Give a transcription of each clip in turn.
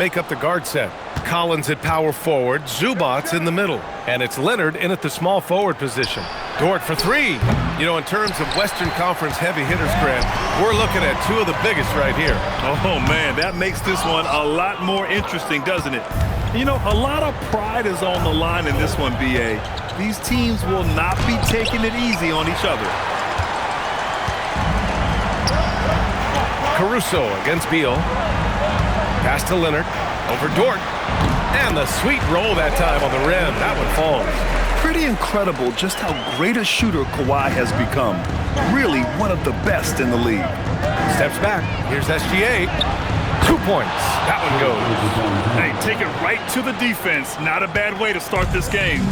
make up the guard set. Collins at power forward, Zubats in the middle, and it's Leonard in at the small forward position. Dort for three. You know, in terms of Western Conference heavy hitters, Grant, we're looking at two of the biggest right here. Oh, man, that makes this one a lot more interesting, doesn't it? You know, a lot of pride is on the line in this one, B.A. These teams will not be taking it easy on each other. Caruso against Beal. Pass to Leonard. Over Dort. And the sweet roll that time on the rim. That one falls. Pretty incredible just how great a shooter Kawhi has become. Really one of the best in the league. Steps back. Here's SGA. 2 points. That one goes. Hey, take it right to the defense. Not a bad way to start this game.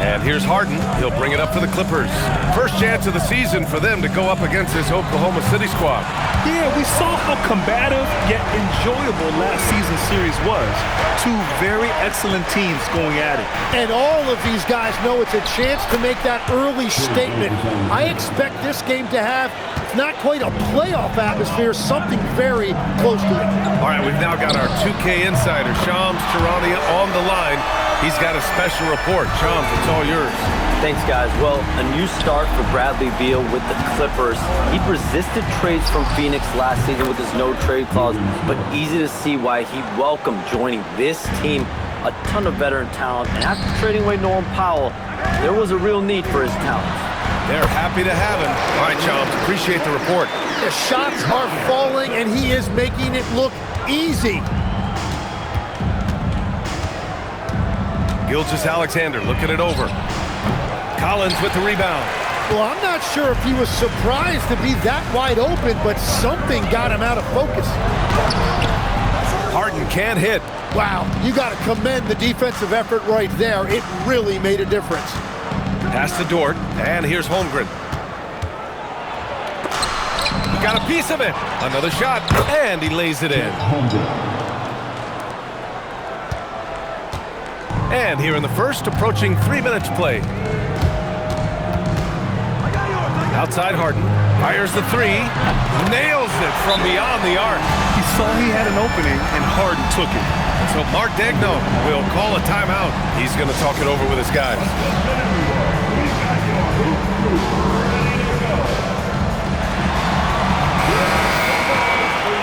And here's Harden. He'll bring it up for the Clippers. First chance of the season for them to go up against this Oklahoma City squad. Yeah, we saw how combative yet enjoyable last season's series was. Two very excellent teams going at it. And all of these guys know it's a chance to make that early statement. I expect this game to have, if not quite a playoff atmosphere, something very close to it. All right, we've now got our 2K insider, Shams Charania, on the line. He's got a special report. Shams, it's all yours. Thanks, guys. Well, a new start for Bradley Beal with the Clippers. He resisted trades from Phoenix last season with his no-trade clause, but easy to see why he welcomed joining this team. A ton of veteran talent, and after trading away Norman Powell, there was a real need for his talent. They're happy to have him. All right, Shams, appreciate the report. The shots are falling, and he is making it look easy. Gilgeous-Alexander looking it over. Collins with the rebound. Well, I'm not sure if he was surprised to be that wide open, but something got him out of focus. Harden can't hit. Wow, you got to commend the defensive effort right there. It really made a difference. Pass to Dort, and here's Holmgren. Got a piece of it. Another shot, and he lays it in. And here in the first, approaching 3 minutes play. Outside Harden, fires the three, nails it from beyond the arc. He saw he had an opening, and Harden took it. So Mark Daigneault will call a timeout. He's going to talk it over with his guys.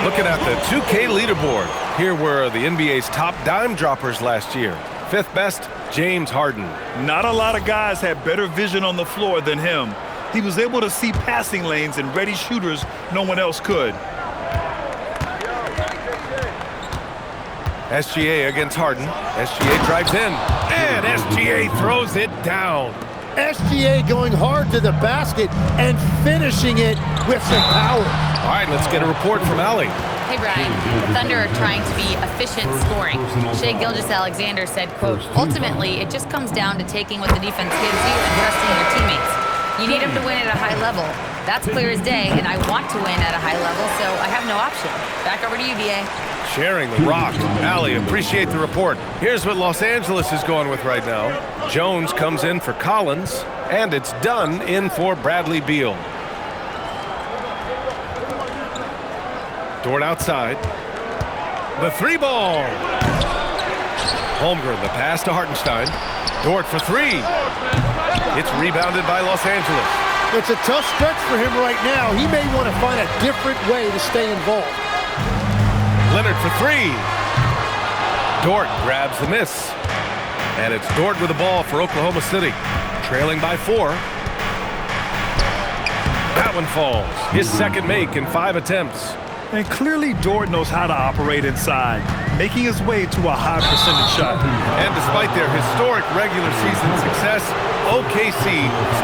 Looking at the 2K leaderboard, here were the NBA's top dime droppers last year. Fifth best, James Harden. Not a lot of guys had better vision on the floor than him. He was able to see passing lanes and ready shooters no one else could. SGA against Harden. SGA drives in, and SGA throws it down. SGA going hard to the basket and finishing it with some power. All right, let's get a report from Allie. Hey, Brian. The Thunder are trying to be efficient scoring. Shai Gilgeous-Alexander said, quote, ultimately, it just comes down to taking what the defense gives you and trusting your teammates. You need them to win at a high level. That's clear as day, and I want to win at a high level, so I have no option. Back over to you, B.A. Sharing the rock. Allie, appreciate the report. Here's what Los Angeles is going with right now. Jones comes in for Collins, and it's Dunn in for Bradley Beal. Dort outside. The three ball. Holmgren, the pass to Hartenstein. Dort for three. It's rebounded by Los Angeles. It's a tough stretch for him right now. He may want to find a different way to stay involved. Leonard for three. Dort grabs the miss. And it's Dort with the ball for Oklahoma City. Trailing by 4. That one falls. His second make in 5 attempts. And clearly Dort knows how to operate inside, making his way to a high percentage shot. And despite their historic regular season success, OKC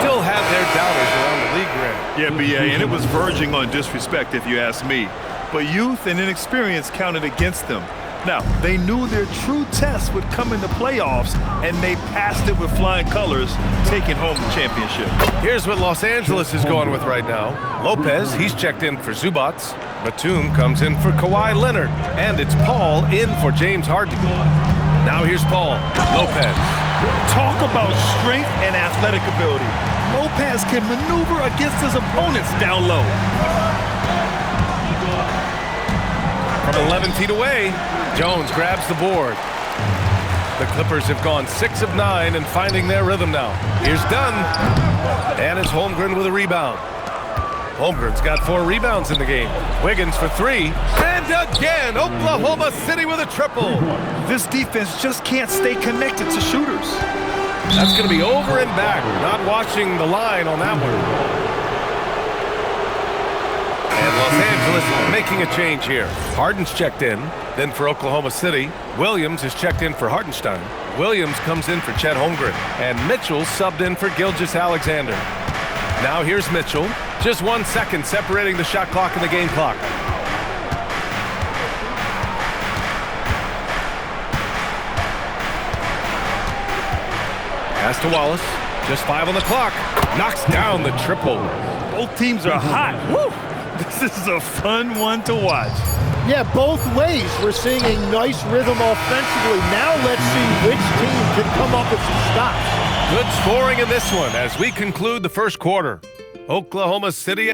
still have their doubters around the league, Grant. Yeah, B.A., and it was verging on disrespect if you ask me. But youth and inexperience counted against them. Now, they knew their true test would come in the playoffs, and they passed it with flying colors, taking home the championship. Here's what Los Angeles is going with right now. Lopez, he's checked in for Zubats. Batum comes in for Kawhi Leonard. And it's Paul in for James Harden. Now here's Paul. Lopez. Talk about strength and athletic ability. Lopez can maneuver against his opponents down low. From 11 feet away, Jones grabs the board. The Clippers have gone 6 of 9 and finding their rhythm now. Here's Dunn. And it's Holmgren with a rebound. Holmgren's got 4 rebounds in the game. Wiggins for 3. And again, Oklahoma City with a triple. This defense just can't stay connected to shooters. That's going to be over and back. Not watching the line on that one. And Los Angeles making a change here. Harden's checked in. Then for Oklahoma City, Williams is checked in for Hartenstein. Williams comes in for Chet Holmgren. And Mitchell subbed in for Gilgeous-Alexander. Now here's Mitchell. Just 1 second separating the shot clock and the game clock. Pass to Wallace. Just 5 on the clock. Knocks down the triple. Both teams are hot. Woo! This is a fun one to watch. Yeah, both ways. We're seeing a nice rhythm offensively. Now let's see which team can come up with some stops. Good scoring in this one as we conclude the first quarter. Oklahoma City.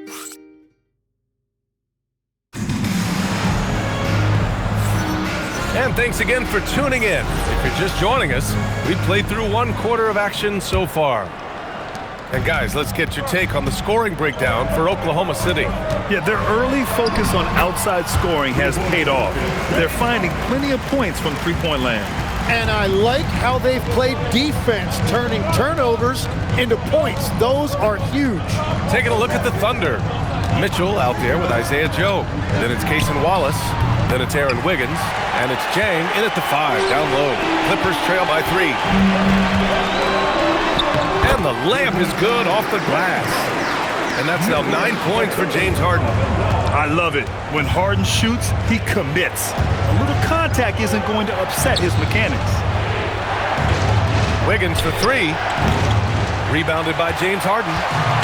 And thanks again for tuning in. If you're just joining us, we've played through 1 quarter of action so far. And guys, let's get your take on the scoring breakdown for Oklahoma City. Yeah, their early focus on outside scoring has paid off. They're finding plenty of points from three-point land. And I like how they've played defense, turning turnovers into points. Those are huge. Taking a look at the Thunder. Mitchell out there with Isaiah Joe. Then it's Cason Wallace. Then it's Aaron Wiggins. And it's Jang in at the 5, down low. Clippers trail by 3. And the layup is good off the glass. And that's now 9 points for James Harden. I love it. When Harden shoots, he commits. A little contact isn't going to upset his mechanics. Wiggins for 3. Rebounded by James Harden.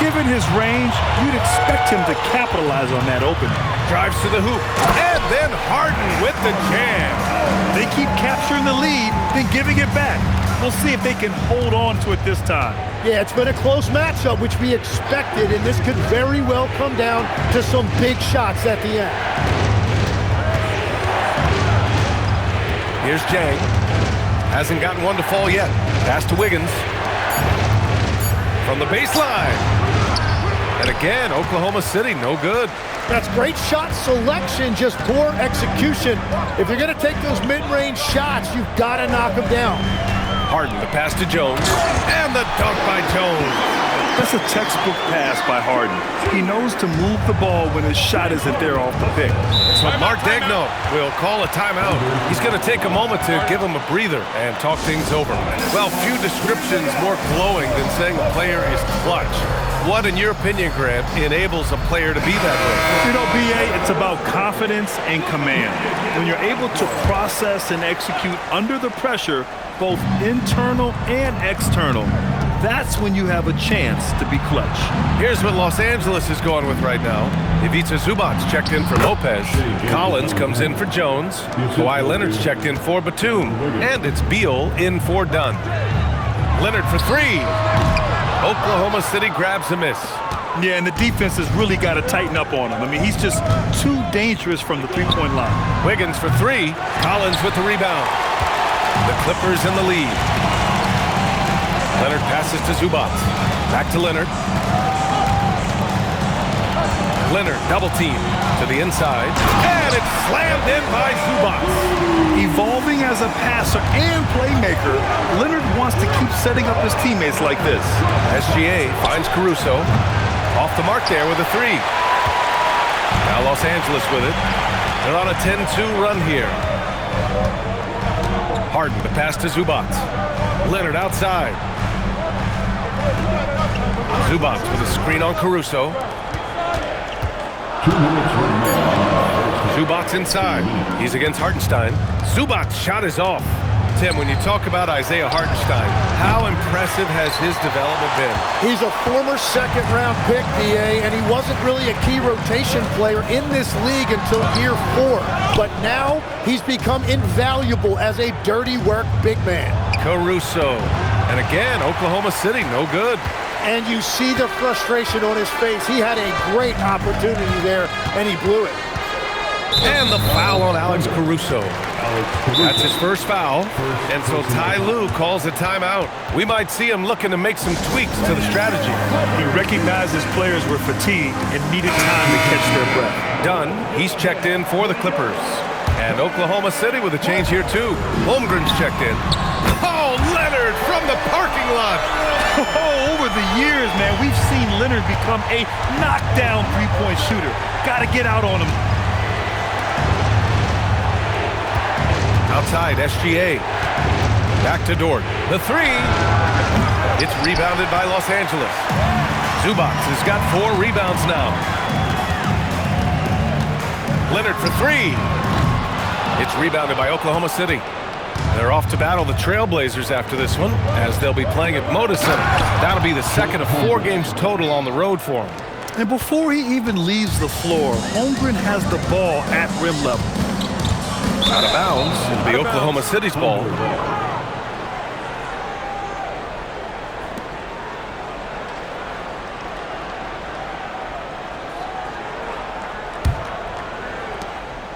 Given his range, you'd expect him to capitalize on that opening. Drives to the hoop. And then Harden with the jam. They keep capturing the lead, then giving it back. We'll see if they can hold on to it this time. Yeah, it's been a close matchup, which we expected, and this could very well come down to some big shots at the end. Here's Jang. Hasn't gotten one to fall yet. Pass to Wiggins. From the baseline. And again, Oklahoma City, no good. That's great shot selection, just poor execution. If you're going to take those mid-range shots, you've got to knock them down. Harden, the pass to Jones. And the dunk by Jones. That's a textbook pass by Harden. He knows to move the ball when his shot isn't there off the pick. So Mark Daigneault will call a timeout. He's going to take a moment to give him a breather and talk things over. Well, few descriptions more glowing than saying a player is clutch. What, in your opinion, Grant, enables a player to be that way? You know, B.A., it's about confidence and command. When you're able to process and execute under the pressure, both internal and external, that's when you have a chance to be clutch. Here's what Los Angeles is going with right now. Ivica Zubac checked in for Lopez. Collins comes in for Jones. Kawhi Leonard's checked in for Batum. And it's Beal in for Dunn. Leonard for 3. Oklahoma City grabs a miss. Yeah, and the defense has really got to tighten up on him. I mean, he's just too dangerous from the three-point line. Wiggins for 3. Collins with the rebound. The Clippers in the lead. Leonard passes to Zubac. Back to Leonard. Leonard double team to the inside. And it's slammed in by Zubac. Evolving as a passer and playmaker, Leonard wants to keep setting up his teammates like this. SGA finds Caruso. Off the mark there with a 3. Now Los Angeles with it. They're on a 10-2 run here. Harden, the pass to Zubac. Leonard outside. Zubac with a screen on Caruso. Zubac inside. He's against Hartenstein. Zubac's shot is off. Tim, when you talk about Isaiah Hartenstein, how impressive has his development been? He's a former second-round pick, DA, and he wasn't really a key rotation player in this league until year 4. But now he's become invaluable as a dirty work big man. Caruso. And again, Oklahoma City, no good. And you see the frustration on his face. He had a great opportunity there, and he blew it. And the foul on Alex Caruso. That's his first foul, and so Ty Lue calls a timeout. We might see him looking to make some tweaks to the strategy. He recognized his players were fatigued and needed time to catch their breath. Dunn, he's checked in for the Clippers. And Oklahoma City with a change here too. Holmgren's checked in. Oh, Leonard from the parking lot. Oh, over the years, man, we've seen Leonard become a knockdown three-point shooter. Got to get out on him. Outside, SGA. Back to Dort. The three. It's rebounded by Los Angeles. Zubac has got 4 rebounds now. Leonard for 3. It's rebounded by Oklahoma City. They're off to battle the Trailblazers after this one, as they'll be playing at Moda Center. That'll be the second of 4 games total on the road for him. And before he even leaves the floor, Holmgren has the ball at rim level. Out of bounds. It'll be Oklahoma City's ball.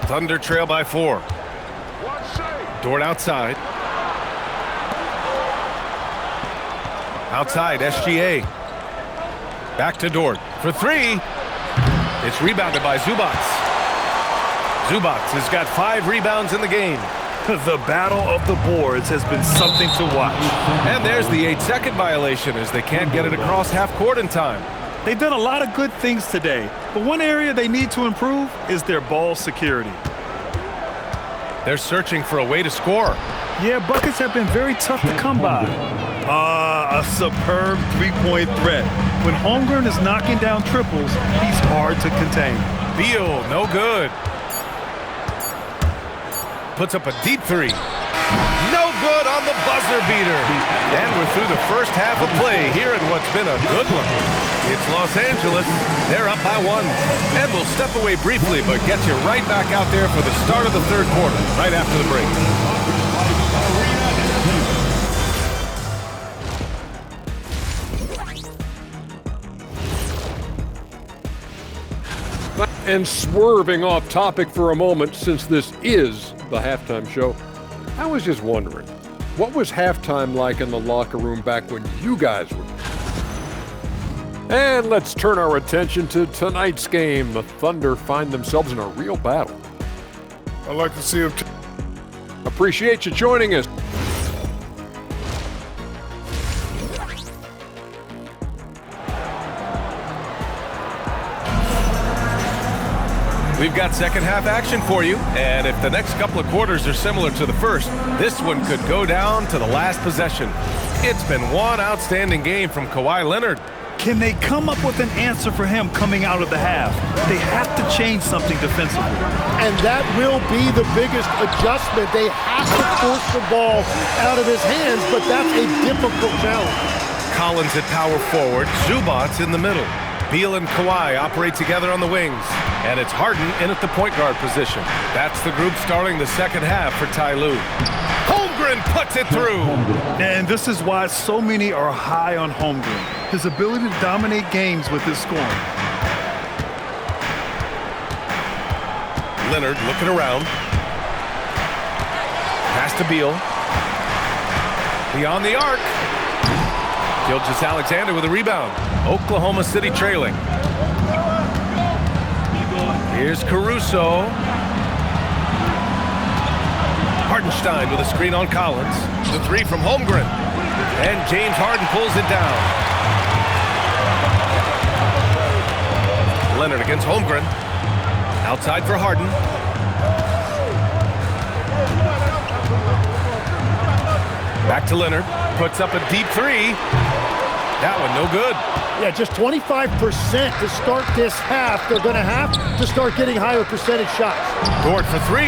Thunder trail by 4. Dort outside. Outside, SGA. Back to Dort for 3. It's rebounded by Zubac. Zubac has got 5 rebounds in the game. The battle of the boards has been something to watch. And there's the 8-second violation as they can't get it across half court in time. They've done a lot of good things today, but one area they need to improve is their ball security. They're searching for a way to score. Yeah, buckets have been very tough to come by. A superb three-point threat. When Holmgren is knocking down triples, he's hard to contain. Beal, no good. Puts up a deep 3. No good on the buzzer beater. And we're through the first half of play here in what's been a good one. It's Los Angeles. They're up by 1. And we'll step away briefly, but get you right back out there for the start of the third quarter, right after the break. And swerving off topic for a moment, since this is the halftime show, I was just wondering, what was halftime like in the locker room back when you guys were? And let's turn our attention to tonight's game. The Thunder find themselves in a real battle. I'd like to see him. Appreciate you joining us. We've got second half action for you, and if the next couple of quarters are similar to the first, this one could go down to the last possession. It's been one outstanding game from Kawhi Leonard. Can they come up with an answer for him coming out of the half? They have to change something defensively. And that will be the biggest adjustment. They have to force the ball out of his hands, but that's a difficult challenge. Collins at power forward, Zubac in the middle. Beal and Kawhi operate together on the wings. And it's Harden in at the point guard position. That's the group starting the second half for Ty Lue. Holmgren puts it through. And this is why so many are high on Holmgren. His ability to dominate games with his scoring. Leonard looking around. Pass to Beal. Beyond the arc. Gilgeous-Alexander with a rebound. Oklahoma City trailing. Here's Caruso. Hartenstein with a screen on Collins. The 3 from Holmgren. And James Harden pulls it down. Leonard against Holmgren. Outside for Harden. Back to Leonard. Puts up a deep 3. That one no good. Yeah, just 25% to start this half. They're going to have to start getting higher percentage shots. Dort for 3.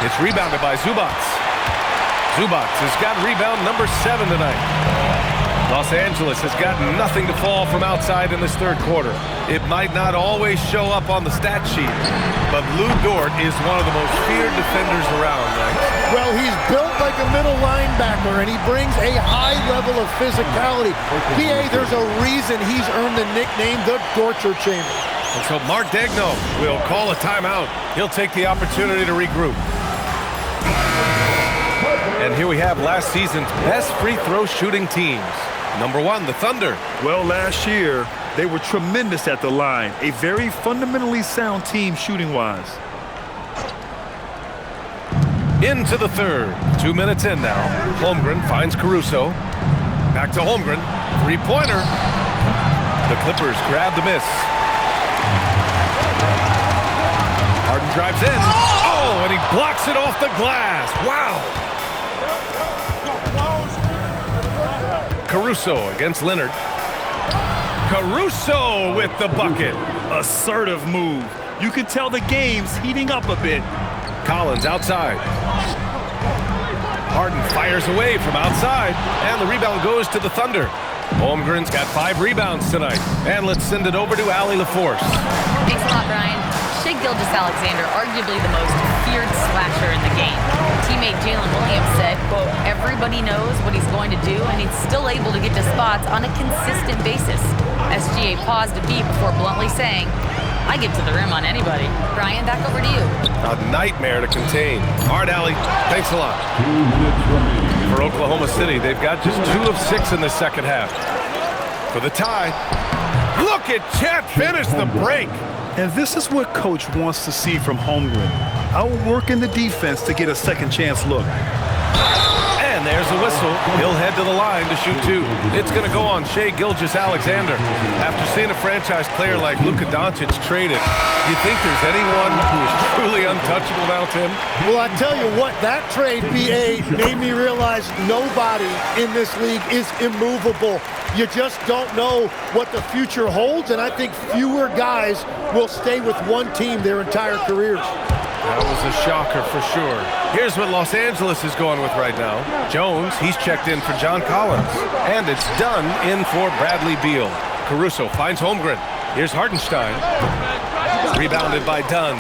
It's rebounded by Zubac. Zubac has got rebound number 7 tonight. Los Angeles has got nothing to fall from outside in this third quarter. It might not always show up on the stat sheet, but Lou Dort is one of the most feared defenders around. Well, he's built like a middle linebacker, and he brings a high level of physicality. PA, there's a reason he's earned the nickname the Torture Chamber. And so Mark Daigneault will call a timeout. He'll take the opportunity to regroup. And here we have last season's best free throw shooting teams. Number 1, the Thunder. Well, last year, they were tremendous at the line. A very fundamentally sound team shooting-wise. Into the third. 2 minutes in now. Holmgren finds Caruso. Back to Holmgren. Three-pointer. The Clippers grab the miss. Harden drives in. Oh, and he blocks it off the glass. Wow. Caruso against Leonard. Caruso with the bucket. Assertive move. You can tell the game's heating up a bit. Collins outside. Harden fires away from outside, and the rebound goes to the Thunder. Holmgren's got 5 rebounds tonight. And let's send it over to Allie LaForce. Thanks a lot, Brian. Shai Gilgeous-Alexander, arguably the most feared slasher in the game. Teammate Jalen Williams said, quote, everybody knows what he's going to do, and he's still able to get to spots on a consistent basis. SGA paused a beat before bluntly saying, I get to the rim on anybody. Brian, back over to you. A nightmare to contain. All right, Allie, thanks a lot. For Oklahoma City, they've got just 2 of 6 in the second half. For the tie, look at Chet finish the break. And this is what Coach wants to see from Holmgren. Outworking the defense to get a second chance look. And there's the whistle. He'll head to the line to shoot 2. It's going to go on Shai Gilgeous-Alexander. After seeing a franchise player like Luka Doncic traded, do you think there's anyone who is truly untouchable now, Tim? Well, I tell you what, that trade, BA, made me realize nobody in this league is immovable. You just don't know what the future holds, and I think fewer guys will stay with one team their entire careers. That was a shocker for sure. Here's what Los Angeles is going with right now. Jones, he's checked in for John Collins. And it's done in for Bradley Beal. Caruso finds Holmgren. Here's Hartenstein. Rebounded by Dunn.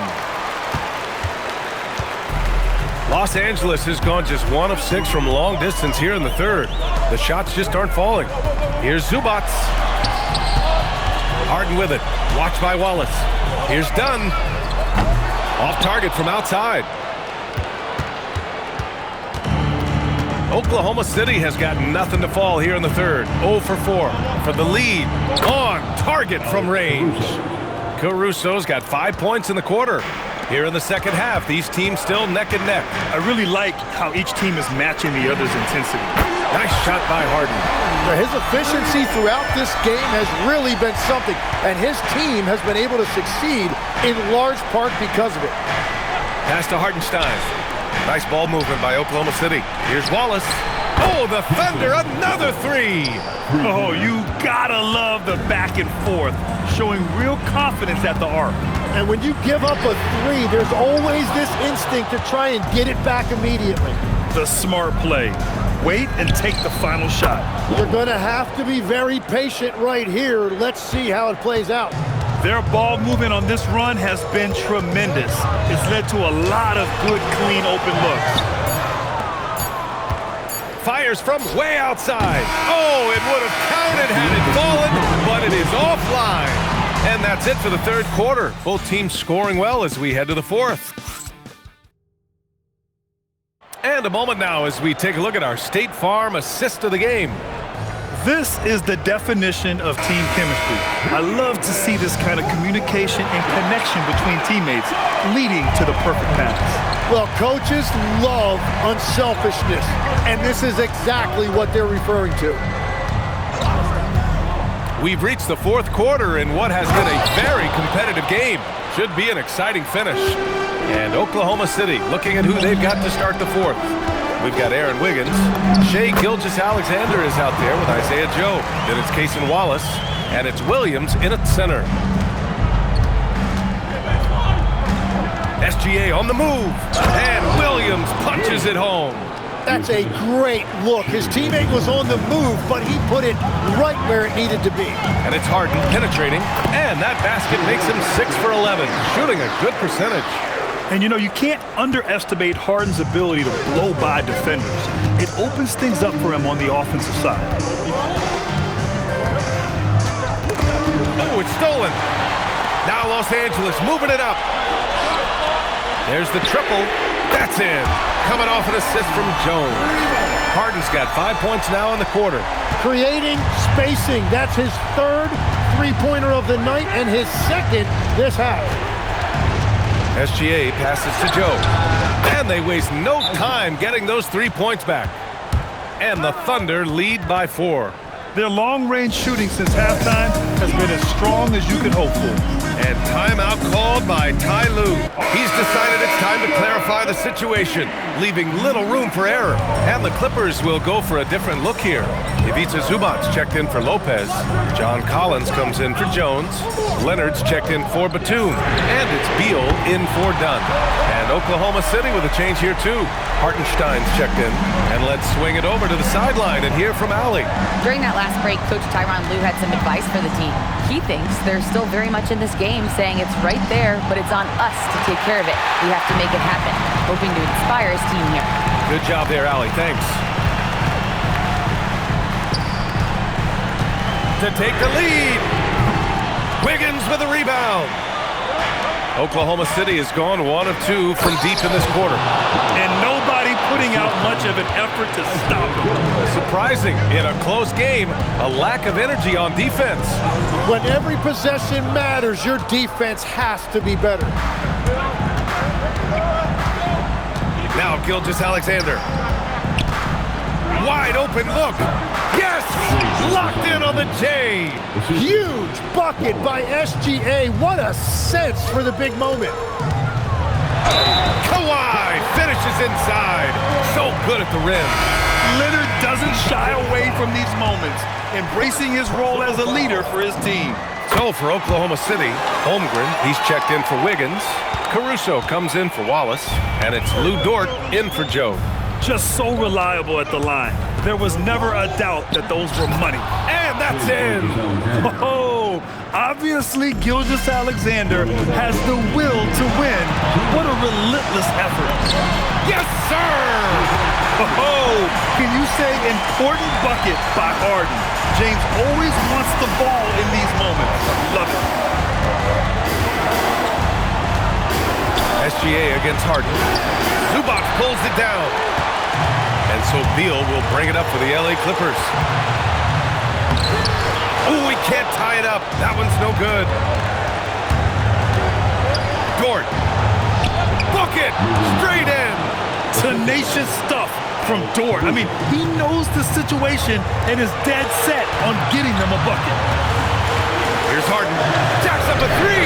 Los Angeles has gone just 1 of 6 from long distance here in the third. The shots just aren't falling. Here's Zubac. Harden with it. Watched by Wallace. Here's Dunn. Off target from outside. Oklahoma City has got nothing to fall here in the third. 0 for 4 for the lead. On target from range. Caruso's got 5 points in the quarter. Here in the second half, these teams still neck and neck. I really like how each team is matching the other's intensity. Nice shot by Harden. His efficiency throughout this game has really been something, and his team has been able to succeed in large part because of it. Pass to Hartenstein. Nice ball movement by Oklahoma City. Here's Wallace. Oh, the Thunder, another 3. Oh, you gotta love the back and forth, showing real confidence at the arc. And when you give up a 3, there's always this instinct to try and get it back immediately. The smart play. Wait and take the final shot. You're going to have to be very patient right here. Let's see how it plays out. Their ball movement on this run has been tremendous. It's led to a lot of good, clean, open looks. Fires from way outside. Oh, it would have counted had it fallen, but it is offline. And that's it for the third quarter. Both teams scoring well as we head to the fourth. And a moment now as we take a look at our State Farm assist of the game. This is the definition of team chemistry. I love to see this kind of communication and connection between teammates leading to the perfect pass. Well, coaches love unselfishness, and this is exactly what they're referring to. We've reached the fourth quarter in what has been a very competitive game. Should be an exciting finish. And Oklahoma City looking at who they've got to start the fourth. We've got Aaron Wiggins. Shai Gilgeous-Alexander is out there with Isaiah Joe. Then it's Cason Wallace. And it's Williams in at center. SGA on the move. And Williams punches it home. That's a great look. His teammate was on the move, but he put it right where it needed to be. And it's Harden penetrating. And that basket makes him 6 for 11. Shooting a good percentage. And you know, you can't underestimate Harden's ability to blow by defenders. It opens things up for him on the offensive side. Oh, it's stolen. Now Los Angeles moving it up. There's the triple. That's in. Coming off an assist from Jones. Harden's got 5 points now in the quarter. Creating spacing. That's his third three-pointer of the night and his second this half. SGA passes to Joe. And they waste no time getting those 3 points back. And the Thunder lead by 4. Their long-range shooting since halftime has been as strong as you could hope for. And timeout called by Ty Lue. He's decided it's time to clarify the situation, leaving little room for error. And the Clippers will go for a different look here. Ivica Zubac's checked in for Lopez. John Collins comes in for Jones. Leonard's checked in for Batum. And it's Beal in for Dunn. And Oklahoma City with a change here too. Hartenstein's checked in. And let's swing it over to the sideline and hear from Allie. During that last break, Coach Tyronn Lue had some advice for the team. He thinks they're still very much in this game, saying it's right there, but it's on us to take care of it. We have to make it happen, hoping to inspire his team here. Good job there, Allie. Thanks. To take the lead. Wiggins with a rebound. Oklahoma City has gone 1 of 2 from deep in this quarter. And nobody putting out much of an effort to stop them. Surprising, in a close game, a lack of energy on defense. When every possession matters, your defense has to be better. Now Gilgeous-Alexander. Wide open look. Yes! Locked in on the J. Huge bucket by SGA. What a sense for the big moment. Kawhi finishes inside. So good at the rim. Leonard doesn't shy away from these moments, embracing his role as a leader for his team. So for Oklahoma City, Holmgren, he's checked in for Wiggins. Caruso comes in for Wallace. And it's Lou Dort in for Joe. Just so reliable at the line. There was never a doubt that those were money. And that's in. Oh, obviously Gilgeous-Alexander has the will to win. What a relentless effort. Yes, sir! Oh, can you say important bucket by Harden? James always wants the ball in these moments. Love it. SGA against Harden. Zubac pulls it down. And so Beal will bring it up for the LA Clippers. Oh, he can't tie it up. That one's no good. Dort. Book it. Straight in. Tenacious stuff from Dort. I mean, he knows the situation and is dead set on getting them a bucket. Here's Harden. Jacks up a 3.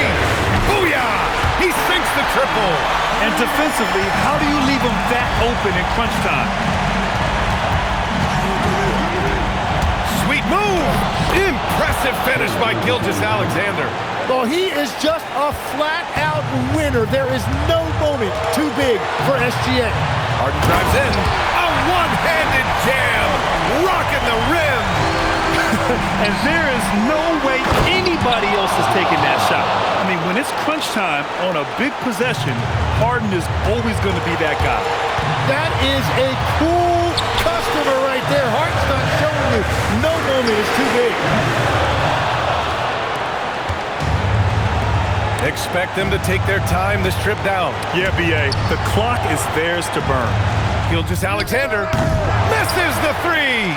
Booyah! He sinks the triple. And defensively, how do you leave him that open in crunch time? Sweet move. Impressive finish by Gilgeous-Alexander. Well, he is just a flat-out winner. There is no moment too big for SGA. Harden drives in. A one-handed jam. Rocking the rim. And there is no way anybody else is taking that shot. I mean, when it's crunch time on a big possession, Harden is always going to be that guy. That is a cool customer right there. Harden's not showing you no moment is too big. Expect them to take their time this trip down. Yeah, B.A., the clock is theirs to burn. Gilgeous-Alexander misses the 3.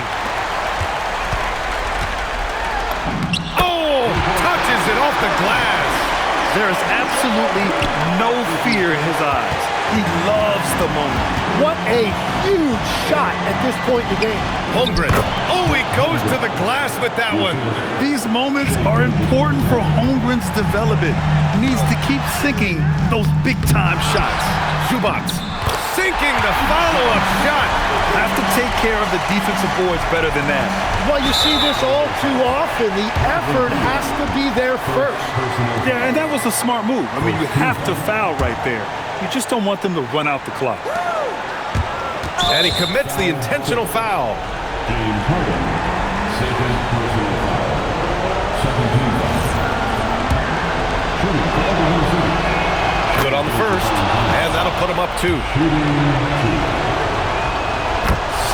Oh, touches it off the glass. There is absolutely no fear in his eyes. He loves the moment. What a huge shot at this point in the game. Holmgren. Oh, he goes to the glass with that one. These moments are important for Holmgren's development. He needs to keep sinking those big-time shots. Zubac sinking the follow-up shot. Have to take care of the defensive boards better than that. Well, you see this all too often. The effort has to be there first. Yeah, and that was a smart move. I mean, you have to foul right there. You just don't want them to run out the clock. And he commits the intentional foul. Good on the first, and that'll put him up 2.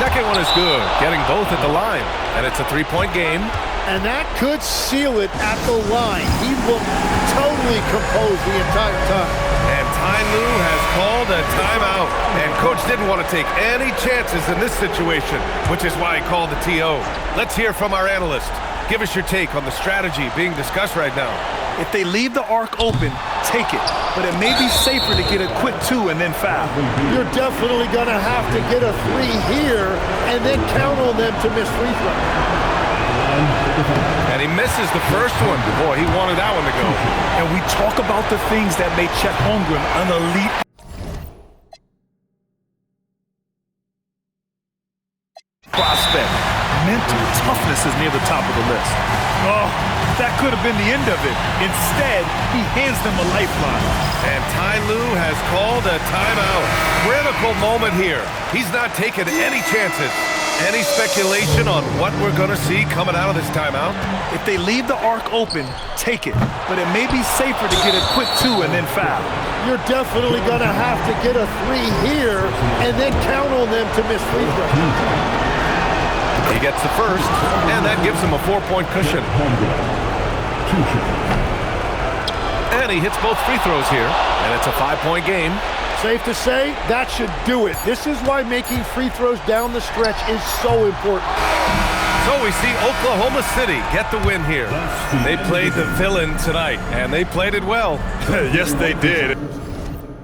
Second one is good, getting both at the line, and it's a 3-point game. And that could seal it at the line. He looked totally composed the entire time. And Ty Lue has called a timeout. And Coach didn't want to take any chances in this situation, which is why he called the TO. Let's hear from our analyst. Give us your take on the strategy being discussed right now. If they leave the arc open, take it. But it may be safer to get a quick 2 and then foul. You're definitely going to have to get a 3 here and then count on them to miss free throw. And he misses the first one. Boy, he wanted that one to go. And we talk about the things that make Chet Holmgren an elite prospect. Mental toughness is near the top of the list. Oh, that could have been the end of it. Instead, he hands them a lifeline. And Ty Lue has called a timeout. Critical moment here. He's not taking any chances. Any speculation on what we're going to see coming out of this timeout? If they leave the arc open, take it. But it may be safer to get a quick 2 and then foul. You're definitely going to have to get a 3 here and then count on them to miss free throw. He gets the first, and that gives him a 4-point cushion. And he hits both free throws here, and it's a 5-point game. Safe to say, that should do it. This is why making free throws down the stretch is so important. So we see Oklahoma City get the win here. They played the villain tonight, and they played it well. Yes, they did.